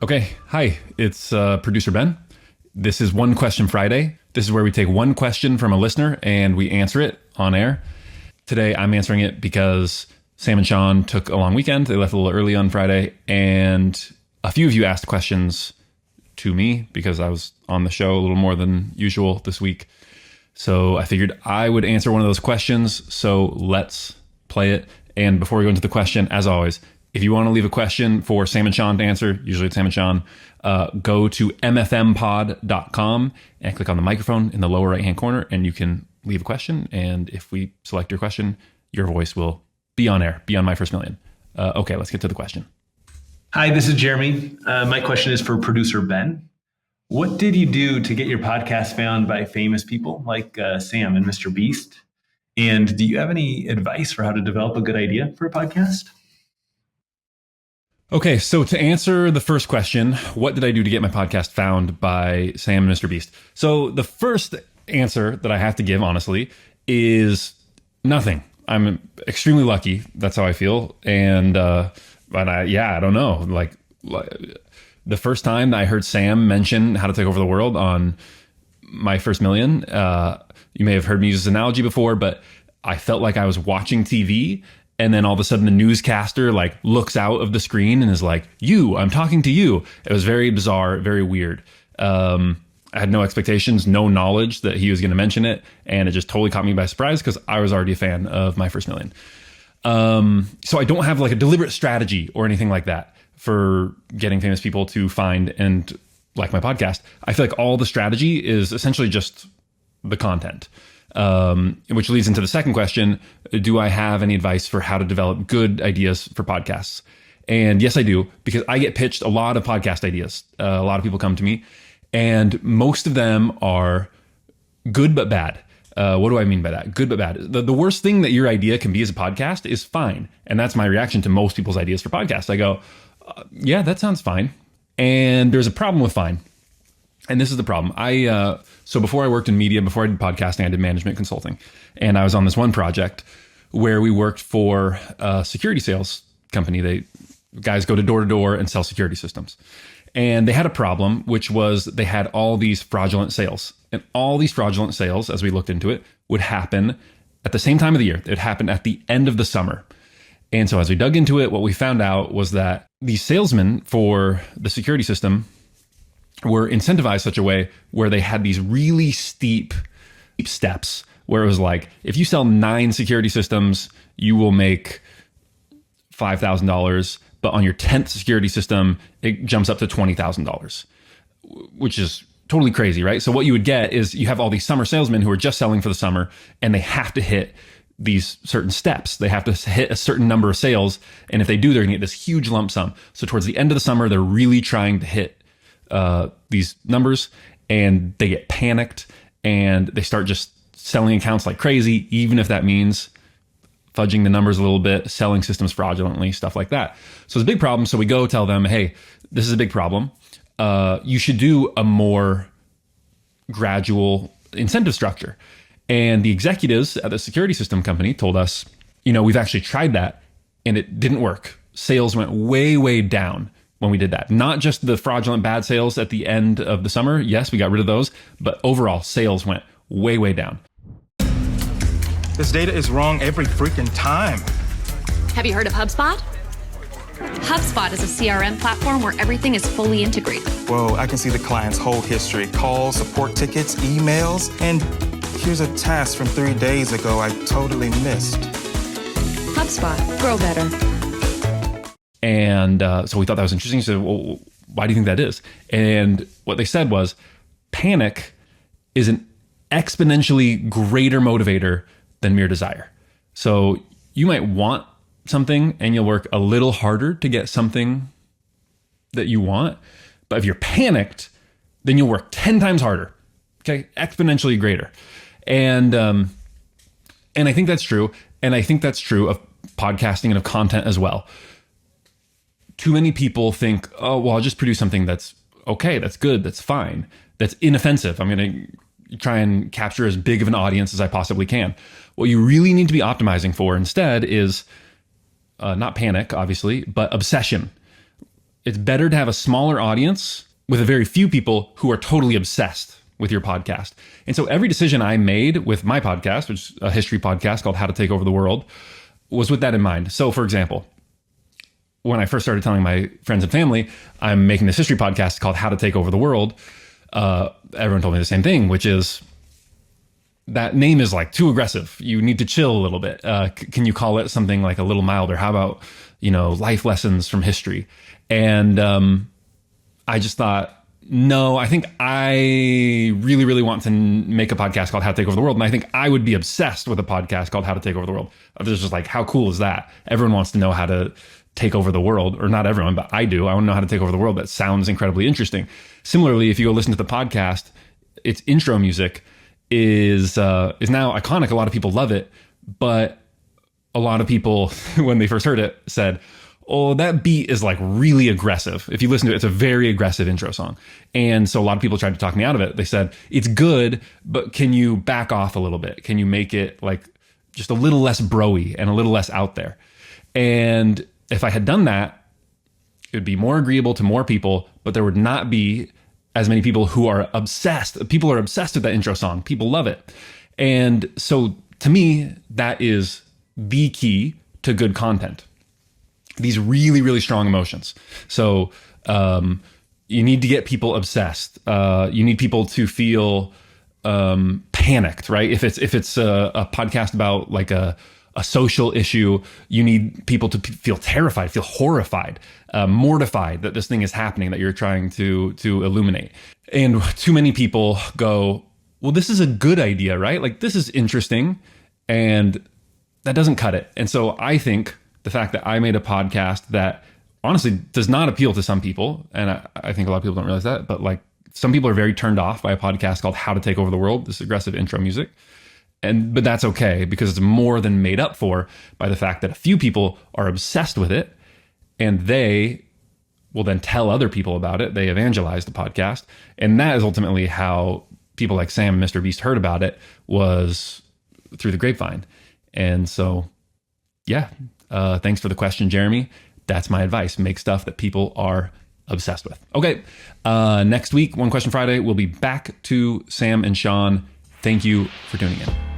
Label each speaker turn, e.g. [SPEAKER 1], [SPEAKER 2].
[SPEAKER 1] Okay, hi, it's producer Ben. This is One Question Friday. This is where we take one question from a listener and we answer it on air. Today, I'm answering it because Sam and Shaan took a long weekend. They left a little early on Friday, and a few of you asked questions to me because I was on the show a little more than usual this week. So I figured I would answer one of those questions. So let's play it. And before we go into the question, as always, if you want to leave a question for Sam and Shaan to answer, usually it's Sam and Shaan, go to mfmpod.com and click on the microphone in the lower right-hand corner, and you can leave a question. And if we select your question, your voice will be on air, be on My First Million. Okay, let's get to the question.
[SPEAKER 2] Hi, this is Jeremy. My question is for producer Ben. What did you do to get your podcast found by famous people like Sam and Mr. Beast? And do you have any advice for how to develop a good idea for a podcast?
[SPEAKER 1] Okay, so to answer the first question, what did I do to get my podcast found by Sam and Mr. Beast? So the first answer that I have to give, honestly, is nothing. I'm extremely lucky. That's how I feel. And, but I don't know. Like the first time I heard Sam mention How to Take Over the World on My First Million, you may have heard me use this analogy before, but I felt like I was watching TV. And then all of a sudden the newscaster like looks out of the screen and is like, I'm talking to you. It was very bizarre, very weird. I had no expectations, no knowledge that he was going to mention it. And it just totally caught me by surprise because I was already a fan of My First Million. So I don't have like a deliberate strategy or anything like that for getting famous people to find and like my podcast. I feel like all the strategy is essentially just the content. Which leads into the second question. Do I have any advice for how to develop good ideas for podcasts? And yes, I do, because I get pitched a lot of podcast ideas. A lot of people come to me, and most of them are good but bad. What do I mean by that? Good but bad. The worst thing that your idea can be as a podcast is fine. And that's my reaction to most people's ideas for podcasts. I go, yeah, that sounds fine. And there's a problem with fine. And this is the problem. So before I worked in media, before I did podcasting, I did management consulting. And I was on this one project where we worked for a security sales company. Guys go to door and sell security systems. And they had a problem, which was they had all these fraudulent sales. And all these fraudulent sales, as we looked into it, would happen at the same time of the year. It happened at the end of the summer. And so as we dug into it, what we found out was that these salesmen for the security system were incentivized such a way where they had these really steep steps where it was like, if you sell 9 security systems, you will make $5,000. But on your 10th security system, it jumps up to $20,000, which is totally crazy, right? So what you would get is you have all these summer salesmen who are just selling for the summer, and they have to hit these certain steps. They have to hit a certain number of sales. And if they do, they're gonna get this huge lump sum. So towards the end of the summer, they're really trying to hit these numbers, and they get panicked and they start just selling accounts like crazy, even if that means fudging the numbers a little bit, selling systems fraudulently, stuff like that. So it's a big problem. So we go tell them, hey, this is a big problem. You should do a more gradual incentive structure. And the executives at the security system company told us, we've actually tried that and it didn't work. Sales went way, way down when we did that. Not just the fraudulent bad sales at the end of the summer. Yes, we got rid of those, but overall sales went way, way down.
[SPEAKER 3] This data is wrong every freaking time.
[SPEAKER 4] Have you heard of HubSpot? HubSpot is a CRM platform where everything is fully integrated.
[SPEAKER 3] Whoa, I can see the client's whole history, calls, support tickets, emails, and here's a task from 3 days ago I totally missed.
[SPEAKER 4] HubSpot, grow better.
[SPEAKER 1] And so we thought that was interesting. So, well, why do you think that is? And what they said was, panic is an exponentially greater motivator than mere desire. So you might want something and you'll work a little harder to get something that you want. But if you're panicked, then you'll work 10 times harder. Okay, exponentially greater. And I think that's true. And I think that's true of podcasting and of content as well. Too many people think, oh, well, I'll just produce something that's okay, that's good, that's fine, that's inoffensive. I'm going to try and capture as big of an audience as I possibly can. What you really need to be optimizing for instead is not panic, obviously, but obsession. it's better to have a smaller audience with a very few people who are totally obsessed with your podcast. And so every decision I made with my podcast, which is a history podcast called How to Take Over the World, was with that in mind. So for example, when I first started telling my friends and family, I'm making this history podcast called How to Take Over the World, everyone told me the same thing, which is that name is like too aggressive. You need to chill a little bit. Can you call it something like a little milder? How about, life lessons from history? And I just thought, no, I think I really, really want to make a podcast called How to Take Over the World. And I think I would be obsessed with a podcast called How to Take Over the World. I was just like, how cool is that? Everyone wants to know how to take over the world, or not everyone, but I do. I want to know how to take over the world. That sounds incredibly interesting. Similarly, if you go listen to the podcast, its intro music is now iconic. A lot of people love it, but a lot of people, when they first heard it, said, oh, that beat is like really aggressive. If you listen to it, it's a very aggressive intro song. And so a lot of people tried to talk me out of it. They said, it's good, but can you back off a little bit? Can you make it like just a little less bro-y and a little less out there? And if I had done that, it would be more agreeable to more people, but there would not be as many people who are obsessed. People are obsessed with that intro song. People love it. And so to me, that is the key to good content. These really, really strong emotions. So you need to get people obsessed. You need people to feel panicked, right? If it's a podcast about like a social issue, you need people to feel terrified, feel horrified, mortified that this thing is happening that you're trying to illuminate. And too many people go, well, this is a good idea, right? Like, this is interesting, and that doesn't cut it. And so I think the fact that I made a podcast that honestly does not appeal to some people, and I think a lot of people don't realize that, but like some people are very turned off by a podcast called How to Take Over the World, this aggressive intro music. But that's okay, because it's more than made up for by the fact that a few people are obsessed with it, and they will then tell other people about it. They evangelize the podcast. And that is ultimately how people like Sam and Mr. Beast heard about it, was through the grapevine. And so, yeah, thanks for the question, Jeremy. That's my advice. Make stuff that people are obsessed with. Okay, next week, One Question Friday, we'll be back to Sam and Shaan. Thank you for tuning in.